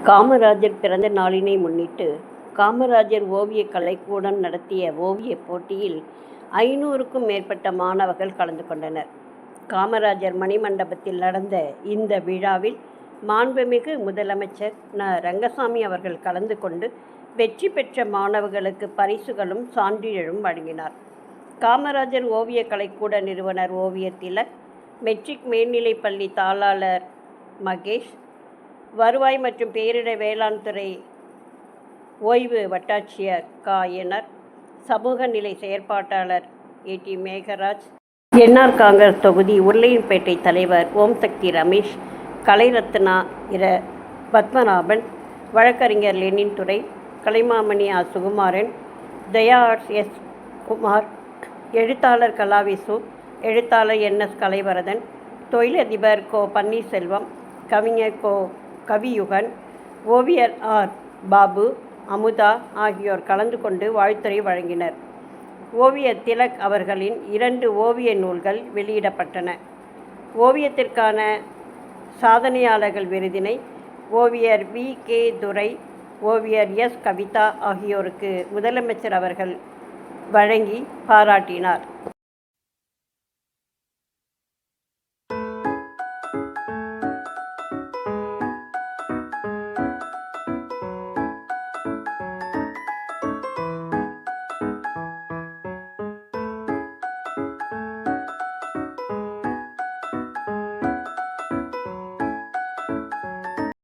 காமராஜர் பிறந்த நாளினை முன்னிட்டு காமராஜர் ஓவியக் கலைக்கூடம் நடத்திய ஓவியப் போட்டியில் 500க்கும் மேற்பட்ட மாணவர்கள் கலந்து கொண்டனர். காமராஜர் மணிமண்டபத்தில் நடந்த இந்த விழாவில் மாண்புமிகு முதலமைச்சர் ரங்கசாமி அவர்கள் கலந்து கொண்டு வெற்றி பெற்ற மாணவர்களுக்கு பரிசுகளும் சான்றிதழும் வழங்கினார். காமராஜர் ஓவியக் கலைக்கூட நிறுவனர் ஓவியர் திலக், மெட்ரிக் மேல்நிலைப்பள்ளி தாளாளர் மகேஷ், வருவாய் மற்றும் பேரிடர் வேளாண் துறை ஓய்வு வட்டாட்சியர் என்ஆர், சமூக நிலை செயற்பாட்டாளர் ஏடி மேகராஜ், என்ஆர் காங்கிரஸ் தொகுதி உருளையன்பேட்டை தலைவர் ஓம் சக்தி ரமேஷ், கலைரத்னா பத்மநாபன், வழக்கறிஞர் லெனின் துரை, கலைமாமணி சுகுமாரன், தயா ஆர்ட்ஸ் எஸ் குமார், எழுத்தாளர் கலாவிசு, எழுத்தாளர் என்எஸ் கலைவரதன், தொழிலதிபர் பன்னீர்செல்வம், கவிஞர் கவியுகன், ஓவியர் ஆர் பாபு, அமுதா ஆகியோர் கலந்து கொண்டு வாழ்த்துரை வழங்கினர். ஓவியர் திலக் அவர்களின் 2 ஓவிய நூல்கள் வெளியிடப்பட்டன. ஓவியத்திற்கான சாதனையாளர்கள் விருதினை ஓவியர் வி.கே. துரை, ஓவியர் எஸ். கவிதா ஆகியோருக்கு முதலமைச்சர் அவர்கள் வழங்கி பாராட்டினார்.